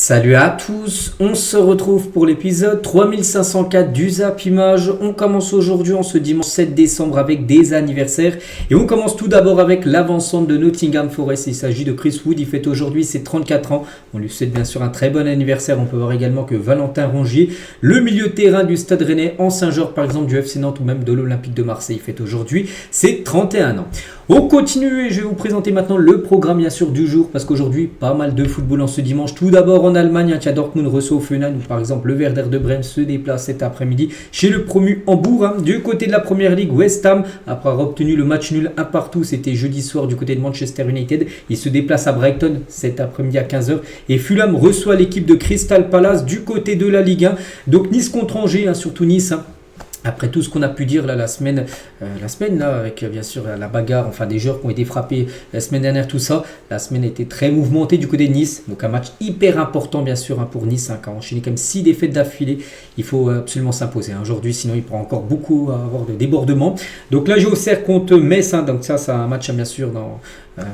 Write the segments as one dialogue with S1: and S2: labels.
S1: Salut à tous, on se retrouve pour l'épisode 3504 du Zap Image. On commence aujourd'hui en ce dimanche 7 décembre avec des anniversaires. Et on commence tout d'abord avec l'avancante de Nottingham Forest. Il s'agit de Chris Wood, il fête aujourd'hui ses 34 ans. On lui souhaite bien sûr un très bon anniversaire. On peut voir également que Valentin Rongier, le milieu de terrain du Stade Rennais, ancien joueur par exemple du FC Nantes ou même de l'Olympique de Marseille, fête aujourd'hui ses 31 ans. On continue et je vais vous présenter maintenant le programme bien sûr du jour parce qu'aujourd'hui pas mal de football en ce dimanche. Tout d'abord en Allemagne, Dortmund reçoit Offenheim ou par exemple le Werder de Brême se déplace cet après-midi chez le promu Hambourg. Du côté de la Première Ligue, West Ham après avoir obtenu le match nul 1 partout, c'était jeudi soir du côté de Manchester United. Il se déplace à Brighton cet après-midi à 15h et Fulham reçoit l'équipe de Crystal Palace du côté de la Ligue 1. Donc Nice contre Angers, surtout Nice. Après tout ce qu'on a pu dire là, la semaine là, avec bien sûr la bagarre, enfin des joueurs qui ont été frappés la semaine dernière, tout ça, la semaine était très mouvementée du côté de Nice. Donc un match hyper important bien sûr pour Nice, qui a enchaîné quand même 6 défaites d'affilée. Il faut absolument s'imposer aujourd'hui, sinon il pourra encore beaucoup avoir de débordements. Donc là, Auxerre contre Metz, donc ça c'est un match bien sûr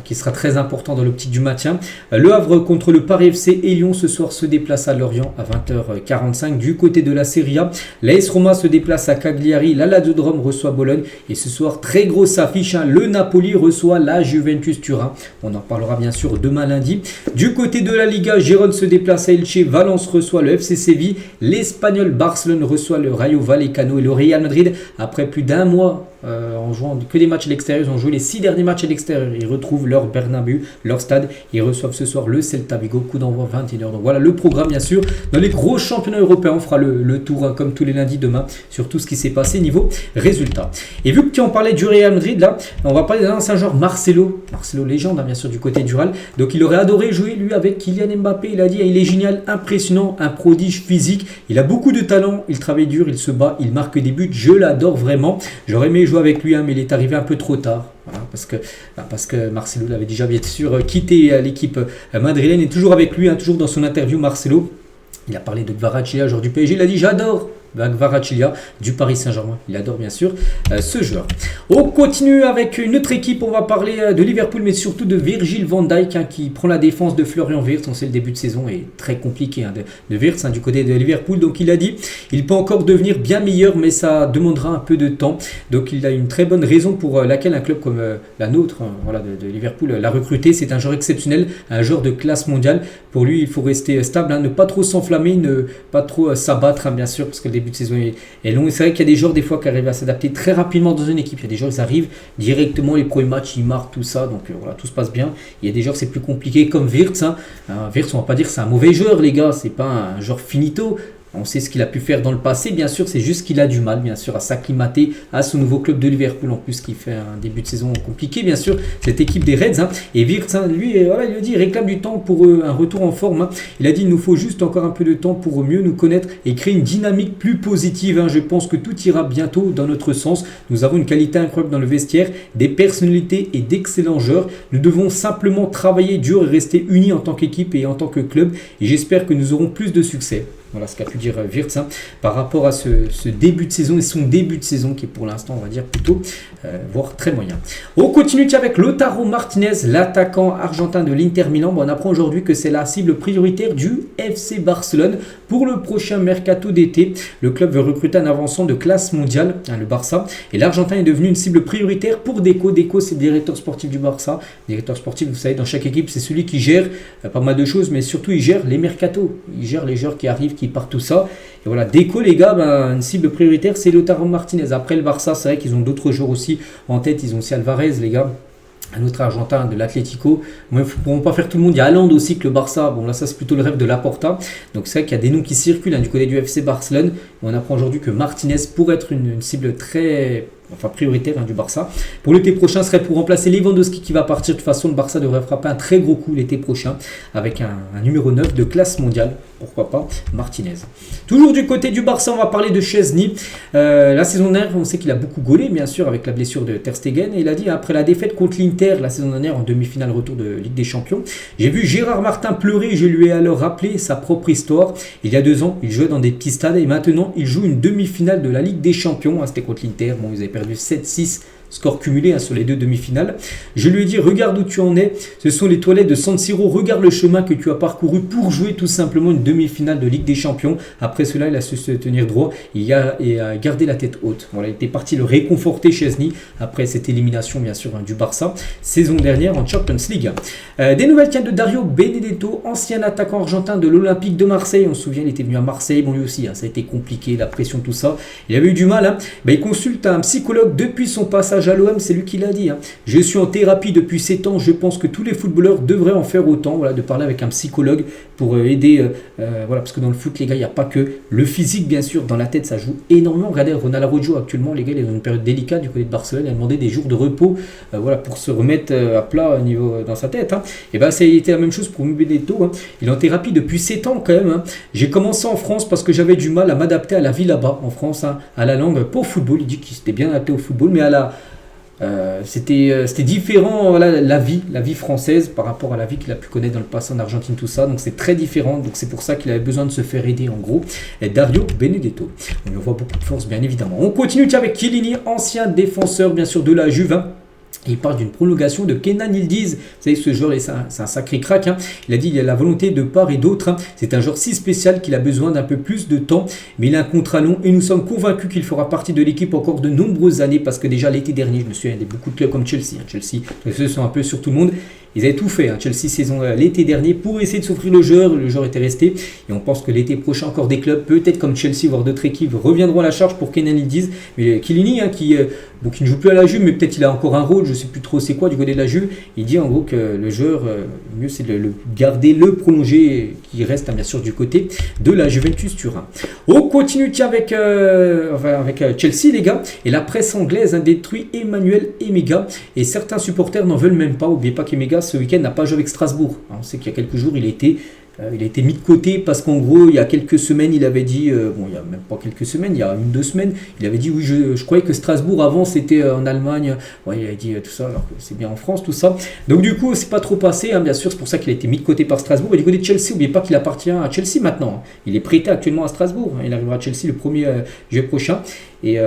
S1: qui sera très important dans l'optique du maintien. Le Havre contre le Paris FC et Lyon ce soir se déplace à Lorient à 20h45 du côté de la Serie A. L'AS Roma se déplace à Cagliari, la Lazio de Rome reçoit Bologne et ce soir très grosse affiche, le Napoli reçoit la Juventus Turin. On en parlera bien sûr demain lundi. Du côté de la Liga, Gérone se déplace à Elche, Valence reçoit le FC Séville, l'Espagnol Barcelone reçoit le Rayo Vallecano et le Real Madrid après plus d'un mois en jouant que des matchs à l'extérieur. Ils ont joué les 6 derniers matchs à l'extérieur. Ils retrouvent leur Bernabéu, leur stade. Ils reçoivent ce soir le Celta Vigo, coup d'envoi 21h. Donc voilà le programme bien sûr. Dans les gros championnats européens, on fera le tour comme tous les lundis demain sur tout ce qui s'est passé niveau résultats. Et vu que tu en parlais du Real Madrid, là, on va parler d'un ancien joueur Marcelo légende bien sûr du côté du Real. Donc il aurait adoré jouer lui avec Kylian Mbappé. Il a dit il est génial, impressionnant, un prodige physique. Il a beaucoup de talent, il travaille dur, il se bat, il marque des buts. Je l'adore vraiment. J'aurais aimé jouer avec lui, mais il est arrivé un peu trop tard. Voilà, parce que Marcelo l'avait déjà bien sûr quitté l'équipe madrilène et toujours avec lui, toujours dans son interview Marcelo. Il a parlé de Kvaratskhelia, joueur du PSG. Il a dit j'adore Kvaratskhelia du Paris Saint-Germain. Il adore bien sûr ce joueur. On continue avec une autre équipe. On va parler de Liverpool, mais surtout de Virgil van Dijk qui prend la défense de Florian Wirtz. On sait le début de saison est très compliqué de Wirtz du côté de Liverpool. Donc il a dit il peut encore devenir bien meilleur, mais ça demandera un peu de temps. Donc il a une très bonne raison pour laquelle un club comme la nôtre, de Liverpool, l'a recruté. C'est un joueur exceptionnel, un joueur de classe mondiale. Pour lui, il faut rester stable, ne pas trop s'enflammer, ne pas trop s'abattre, bien sûr, parce que le début de saison est long. Et c'est vrai qu'il y a des joueurs des fois qui arrivent à s'adapter très rapidement dans une équipe. Il y a des joueurs qui arrivent directement les premiers matchs, ils marquent tout ça, donc tout se passe bien. Il y a des joueurs c'est plus compliqué comme Wirtz. Wirtz, on va pas dire que c'est un mauvais joueur les gars, c'est pas un joueur finito. On sait ce qu'il a pu faire dans le passé, bien sûr, c'est juste qu'il a du mal, bien sûr, à s'acclimater à son nouveau club de Liverpool, en plus qui fait un début de saison compliqué, bien sûr, cette équipe des Reds. Et Wirtz, lui, il le dit, il réclame du temps pour un retour en forme. Il a dit, il nous faut juste encore un peu de temps pour mieux nous connaître et créer une dynamique plus positive. Je pense que tout ira bientôt dans notre sens. Nous avons une qualité incroyable dans le vestiaire, des personnalités et d'excellents joueurs. Nous devons simplement travailler dur et rester unis en tant qu'équipe et en tant que club. Et j'espère que nous aurons plus de succès. Voilà ce qu'a pu dire Wirtz par rapport à ce début de saison et son début de saison qui est pour l'instant, on va dire, plutôt, voire très moyen. On continue avec Lautaro Martinez, l'attaquant argentin de l'Inter Milan. On apprend aujourd'hui que c'est la cible prioritaire du FC Barcelone pour le prochain mercato d'été. Le club veut recruter un avançant de classe mondiale, le Barça. Et l'Argentin est devenu une cible prioritaire pour Deco. Deco, c'est le directeur sportif du Barça. Le directeur sportif, vous savez, dans chaque équipe, c'est celui qui gère pas mal de choses, mais surtout, il gère les mercatos. Il gère les joueurs qui arrivent, qui partent, tout ça. Et voilà, Deco, les gars, une cible prioritaire, c'est Lautaro Martinez. Après le Barça, c'est vrai qu'ils ont d'autres joueurs aussi en tête. Ils ont aussi Alvarez, les gars. Un autre Argentin de l'Atlético. Ils ne pourront pas faire tout le monde. Il y a Haaland aussi que le Barça. Bon, là, ça, c'est plutôt le rêve de Laporta. Donc, c'est vrai qu'il y a des noms qui circulent du côté du FC Barcelone. On apprend aujourd'hui que Martinez pourrait être une cible très prioritaire du Barça. Pour l'été prochain, serait pour remplacer Lewandowski qui va partir. De toute façon, le Barça devrait frapper un très gros coup l'été prochain avec un numéro 9 de classe mondiale. Pourquoi pas Martinez. Toujours du côté du Barça, on va parler de Szczęsny. La saison dernière, on sait qu'il a beaucoup gaulé, bien sûr, avec la blessure de Ter Stegen. Et il a dit, après la défaite contre l'Inter la saison dernière en demi-finale retour de Ligue des Champions, j'ai vu Gérard Martin pleurer. Je lui ai alors rappelé sa propre histoire. Il y a 2 ans, il jouait dans des petits stades et maintenant, il joue une demi-finale de la Ligue des Champions. C'était contre l'Inter. Bon, ils avaient perdu 7-6 score cumulé sur les 2 demi-finales. Je lui ai dit, regarde où tu en es, ce sont les toilettes de San Siro, regarde le chemin que tu as parcouru pour jouer tout simplement une demi-finale de Ligue des Champions. Après cela, il a su se tenir droit et a gardé la tête haute. Voilà, il était parti le réconforter Chesney après cette élimination bien sûr du Barça saison dernière en Champions League. Des nouvelles de Dario Benedetto, ancien attaquant argentin de l'Olympique de Marseille. On se souvient, il était venu à Marseille, bon lui aussi, ça a été compliqué, la pression, tout ça. Il avait eu du mal. Il consulte un psychologue depuis son passage à l'OM, c'est lui qui l'a dit. Je suis en thérapie depuis 7 ans, je pense que tous les footballeurs devraient en faire autant, voilà, de parler avec un psychologue pour aider, voilà, parce que dans le foot, les gars, il n'y a pas que le physique, bien sûr, dans la tête, ça joue énormément. Regardez, Ronald Araujo, actuellement, les gars, il est dans une période délicate du côté de Barcelone, il a demandé des jours de repos, voilà, pour se remettre à plat au niveau, dans sa tête. Et ça a été la même chose pour Benedetto. Il est en thérapie depuis 7 ans quand même. J'ai commencé en France parce que j'avais du mal à m'adapter à la vie là-bas, en France, à la langue, pas au football. Il dit qu'il s'était bien adapté au football, mais à la... c'était différent, voilà, la vie française par rapport à la vie qu'il a pu connaître dans le passé en Argentine, tout ça, donc c'est très différent, donc c'est pour ça qu'il avait besoin de se faire aider en gros. Et Dario Benedetto, on lui voit beaucoup de force bien évidemment. On continue avec Chiellini, ancien défenseur bien sûr de la Juve. Il parle d'une prolongation de Kenan Yildiz. Vous savez, ce joueur, c'est un sacré crack. Il a dit qu'il a la volonté de part et d'autre. C'est un joueur si spécial qu'il a besoin d'un peu plus de temps. Mais il a un contrat long et nous sommes convaincus qu'il fera partie de l'équipe encore de nombreuses années. Parce que déjà l'été dernier, je me souviens, il y a beaucoup de clubs comme Chelsea. Chelsea, ce sont un peu sur tout le monde. Ils avaient tout fait, Chelsea saison l'été dernier pour essayer de s'offrir le joueur était resté et on pense que l'été prochain encore des clubs, peut-être comme Chelsea voire d'autres équipes reviendront à la charge pour Kenan Yildiz. Mais Chiellini qui ne joue plus à la Juve mais peut-être il a encore un rôle, je ne sais plus trop c'est quoi du côté de la Juve, il dit en gros que le joueur, mieux c'est de le garder, le prolonger qui reste bien sûr du côté de la Juventus Turin. On continue avec Chelsea les gars et la presse anglaise détruit Emmanuel Emega et certains supporters n'en veulent même pas, n'oubliez pas qu'Emega ce week-end n'a pas joué avec Strasbourg. On sait qu'il y a quelques jours, il a été mis de côté parce qu'en gros, il y a quelques semaines, il avait dit, il n'y a même pas quelques semaines, il y a 1-2 semaines, il avait dit, oui, je croyais que Strasbourg avant c'était en Allemagne. Ouais, il a dit tout ça, alors que c'est bien en France, tout ça. Donc du coup, c'est pas trop passé, bien sûr, c'est pour ça qu'il a été mis de côté par Strasbourg. Et du côté de Chelsea, n'oubliez pas qu'il appartient à Chelsea maintenant. Il est prêté actuellement à Strasbourg. Il arrivera à Chelsea le 1er juillet prochain. Et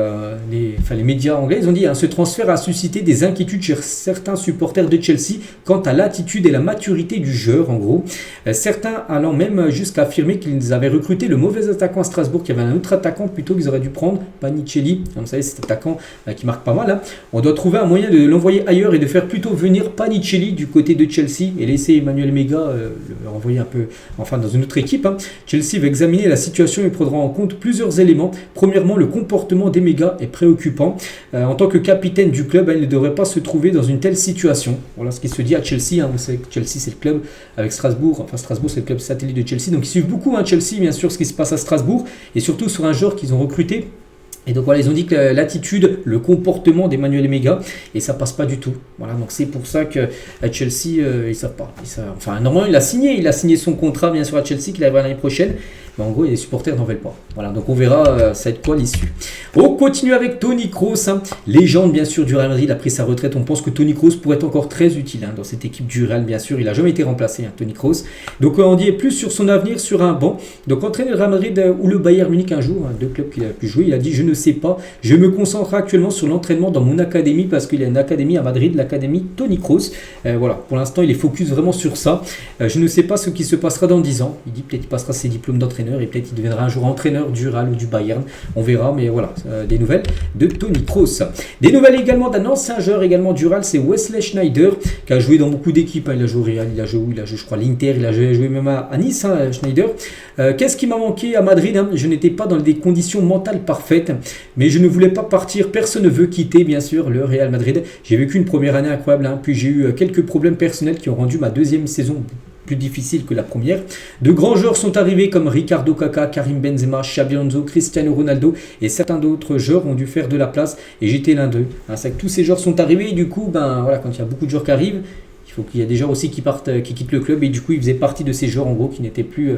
S1: les médias anglais ils ont dit ce transfert a suscité des inquiétudes chez certains supporters de Chelsea quant à l'attitude et la maturité du joueur en gros. Certains allant même jusqu'à affirmer qu'ils avaient recruté le mauvais attaquant à Strasbourg, qu'il y avait un autre attaquant plutôt qu'ils auraient dû prendre, Panicelli. Vous savez, cet attaquant qui marque pas mal. On doit trouver un moyen de l'envoyer ailleurs et de faire plutôt venir Panicelli du côté de Chelsea et laisser Emmanuel Emega le renvoyer un peu dans une autre équipe. Chelsea va examiner la situation et prendra en compte plusieurs éléments. Premièrement, le comportement d'Emega est préoccupant. En tant que capitaine du club, il ne devrait pas se trouver dans une telle situation. Voilà ce qui se dit à Chelsea. Vous savez que Chelsea c'est le club avec Strasbourg. Enfin Strasbourg c'est le club satellite de Chelsea. Donc ils suivent beaucoup Chelsea bien sûr ce qui se passe à Strasbourg et surtout sur un joueur qu'ils ont recruté. Et donc voilà, ils ont dit que l'attitude, le comportement d'Emmanuel Emega, et ça passe pas du tout. Voilà, donc c'est pour ça que à Chelsea, ils savent pas. Enfin, normalement, il a signé son contrat bien sûr à Chelsea, qu'il arrivera l'année prochaine. Mais en gros, les supporters n'en veulent pas. Voilà, donc on verra ça va être quoi l'issue. On continue avec Toni Kroos, légende bien sûr du Real Madrid, il a pris sa retraite. On pense que Toni Kroos pourrait être encore très utile dans cette équipe du Real, bien sûr. Il n'a jamais été remplacé, Toni Kroos. Donc on dit plus sur son avenir sur un banc. Donc entraîner le Real Madrid ou le Bayern Munich un jour, deux clubs qu'il a pu jouer, il a dit je ne sais pas, je me concentre actuellement sur l'entraînement dans mon académie parce qu'il y a une académie à Madrid, l'académie Toni Kroos. Voilà, pour l'instant il est focus vraiment sur ça. Je ne sais pas ce qui se passera dans 10 ans. Il dit peut-être qu'il passera ses diplômes d'entraîneur et peut-être il deviendra un jour entraîneur du Real ou du Bayern. On verra, mais voilà, des nouvelles de Toni Kroos. Des nouvelles également d'un ancien joueur également du Real, c'est Wesley Sneijder, qui a joué dans beaucoup d'équipes. Il a joué au Real, il a joué je crois l'Inter, il a joué même à Nice, Sneijder. Qu'est-ce qui m'a manqué à Madrid? Je n'étais pas dans des conditions mentales parfaites, mais je ne voulais pas partir. Personne ne veut quitter, bien sûr, le Real Madrid. J'ai vécu une première année incroyable, puis j'ai eu quelques problèmes personnels qui ont rendu ma deuxième saison plus difficile que la première. De grands joueurs sont arrivés comme Ricardo Kaká, Karim Benzema, Xabi Alonso, Cristiano Ronaldo et certains d'autres joueurs ont dû faire de la place et j'étais l'un d'eux. C'est que tous ces joueurs sont arrivés et du coup, voilà, quand il y a beaucoup de joueurs qui arrivent, il faut qu'il y ait des joueurs aussi qui partent, qui quittent le club et du coup, il faisait partie de ces joueurs en gros qui n'étaient plus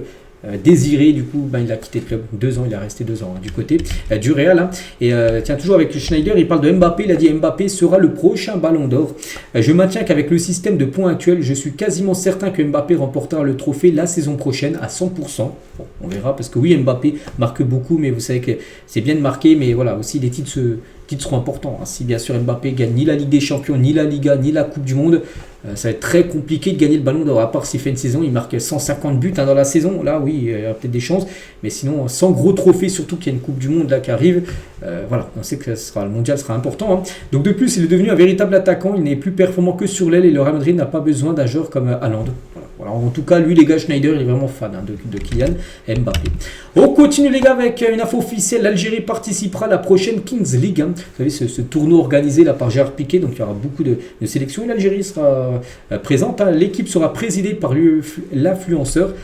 S1: désiré, du coup il a quitté le club. 2 ans, il est resté 2 ans du côté du Real. Et tiens, toujours avec Sneijder, il parle de Mbappé. Il a dit Mbappé sera le prochain ballon d'or. Je maintiens qu'avec le système de points actuel, je suis quasiment certain que Mbappé remportera le trophée la saison prochaine à 100%. Bon, on verra parce que oui, Mbappé marque beaucoup, mais vous savez que c'est bien de marquer, mais voilà, aussi les titres titres seront importants. Si bien sûr Mbappé gagne ni la Ligue des Champions, ni la Liga, ni la Coupe du Monde, ça va être très compliqué de gagner le ballon d'or, à part s'il fait une saison, il marque 150 buts dans la saison, là oui, il y a peut-être des chances, mais sinon sans gros trophée, surtout qu'il y a une Coupe du Monde là qui arrive, voilà, on sait que le mondial sera important. Donc de plus, il est devenu un véritable attaquant, il n'est plus performant que sur l'aile et le Real Madrid n'a pas besoin d'un joueur comme Haaland. Voilà, en tout cas, lui, les gars, Schneider, il est vraiment fan de Kylian Mbappé. On continue, les gars, avec une info officielle. L'Algérie participera à la prochaine Kings League. Vous savez, ce tournoi organisé là, par Gérard Piqué. Donc, il y aura beaucoup de sélections. Et l'Algérie sera présente. L'équipe sera présidée par l'influenceur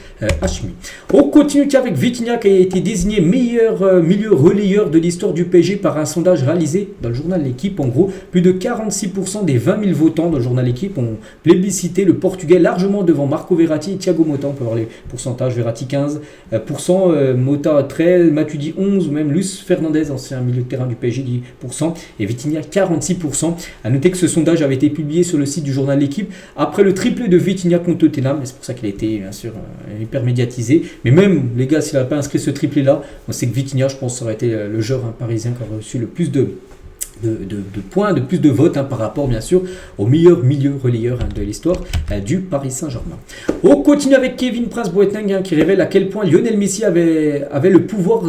S1: Hachmi. On continue avec Vitinha, qui a été désigné meilleur milieu relayeur de l'histoire du PSG par un sondage réalisé dans le journal L'Équipe. En gros, plus de 46% des 20 000 votants dans le journal L'Équipe ont plébiscité le Portugais, largement devant Marco Verratti et Thiago Motta. On peut voir les pourcentages: Verratti 15%, Motta 13%, Matuidi 11%, ou même Luis Fernandez, ancien milieu de terrain du PSG, 10%, et Vitinha 46%. A noter que ce sondage avait été publié sur le site du journal L'Équipe après le triplé de Vitinha contre Tottenham, et c'est pour ça qu'il a été bien sûr hyper médiatisé. Mais même les gars, s'il n'avait pas inscrit ce triplé là, on sait que Vitinha, je pense, ça aurait été le joueur parisien qui aurait reçu le plus de points, de plus de votes par rapport bien sûr au meilleur milieu relayeur de l'histoire du Paris Saint-Germain. On continue avec Kevin Prince-Boateng qui révèle à quel point Lionel Messi avait le pouvoir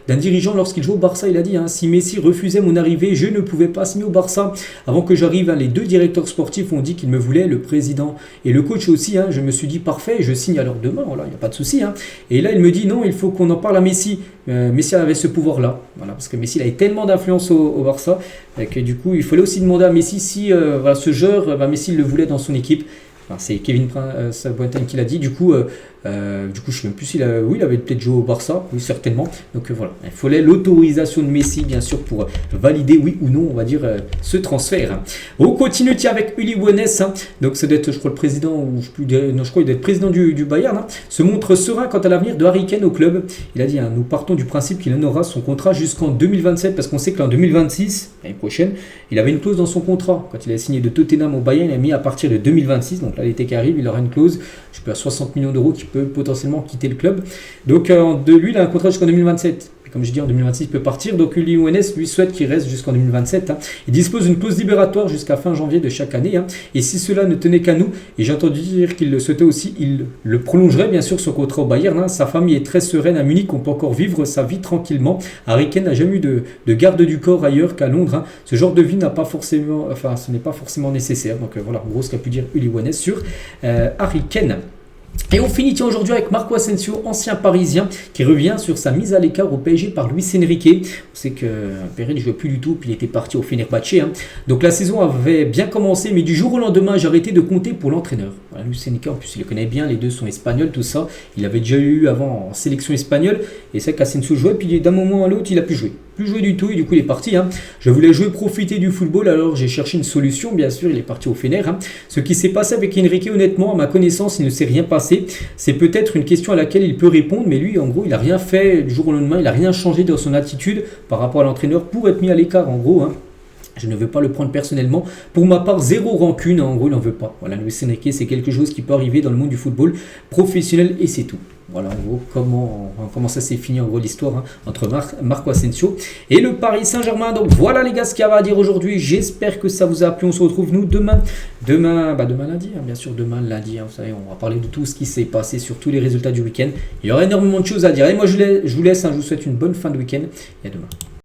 S1: d'un dirigeant lorsqu'il jouait au Barça. Il a dit si Messi refusait mon arrivée, je ne pouvais pas signer au Barça. Avant que j'arrive, les deux directeurs sportifs ont dit qu'ils me voulaient, le président et le coach aussi. Je me suis dit parfait, je signe alors demain, voilà, il n'y a pas de souci. Et là il me dit non, il faut qu'on en parle à Messi. Messi avait ce pouvoir-là, voilà, parce que Messi il avait tellement d'influence au Barça que du coup il fallait aussi demander à Messi si voilà, ce joueur, Messi le voulait dans son équipe. Enfin, c'est Kevin Prince-Boateng qui l'a dit. Du coup, je ne sais même plus s'il il avait peut-être joué au Barça, oui certainement. Donc voilà, il fallait l'autorisation de Messi bien sûr pour valider oui ou non, on va dire, ce transfert. On continue avec Uli Hoeneß, donc c'est d'être, je crois, le président, ou je crois qu'il doit être président du Bayern, se montre serein quant à l'avenir de Harry Kane au club. Il a dit nous partons du principe qu'il honorera son contrat jusqu'en 2027, parce qu'on sait qu'en 2026, l'année prochaine, il avait une clause dans son contrat. Quand il a signé de Tottenham au Bayern, il a mis à partir de 2026, donc là l'été qui arrive, il aura une clause, je sais pas, 60 millions d'euros qui peut potentiellement quitter le club. Donc de lui, il a un contrat jusqu'en 2027. Et comme je dis, en 2026, il peut partir. Donc Uli Hoeneß lui souhaite qu'il reste jusqu'en 2027. Il dispose d'une clause libératoire jusqu'à fin janvier de chaque année. Et si cela ne tenait qu'à nous, et j'ai entendu dire qu'il le souhaitait aussi, il le prolongerait bien sûr son contrat au Bayern. Sa famille est très sereine à Munich, on peut encore vivre sa vie tranquillement. Harry Kane n'a jamais eu de garde du corps ailleurs qu'à Londres. Ce genre de vie n'a pas forcément, ce n'est pas forcément nécessaire. Donc voilà, en gros, ce qu'a pu dire Uli Hoeneß sur Harry Kane. Et on finit aujourd'hui avec Marco Asensio, ancien parisien, qui revient sur sa mise à l'écart au PSG par Luis Enrique. On sait que Pérez ne jouait plus du tout, puis il était parti au Fenerbahçe. Donc la saison avait bien commencé, mais du jour au lendemain, j'ai arrêté de compter pour l'entraîneur. Voilà, Luis Enrique, en plus il le connaît bien, les deux sont espagnols, tout ça. Il avait déjà eu avant en sélection espagnole, et c'est qu'Asensio jouait, puis d'un moment à l'autre, il a plus joué du tout, et du coup il est parti. Je voulais jouer, profiter du football, alors j'ai cherché une solution, bien sûr, il est parti au Fener. Ce qui s'est passé avec Enrique, honnêtement, à ma connaissance, il ne s'est rien passé. C'est peut-être une question à laquelle il peut répondre, mais lui, en gros, il n'a rien fait du jour au lendemain, il n'a rien changé dans son attitude par rapport à l'entraîneur pour être mis à l'écart, en gros. Je ne veux pas le prendre personnellement. Pour ma part, zéro rancune, en gros, il n'en veut pas. Voilà, Luis Enrique, c'est quelque chose qui peut arriver dans le monde du football professionnel et c'est tout. Voilà, en gros, comment ça s'est fini, en gros, l'histoire entre Marco Asensio et le Paris Saint-Germain. Donc voilà, les gars, ce qu'il y avait à dire aujourd'hui. J'espère que ça vous a plu. On se retrouve, nous, demain lundi, bien sûr, demain lundi. Vous savez, on va parler de tout ce qui s'est passé sur tous les résultats du week-end. Il y aura énormément de choses à dire. Et moi, je vous laisse. Je vous souhaite une bonne fin de week-end et à demain.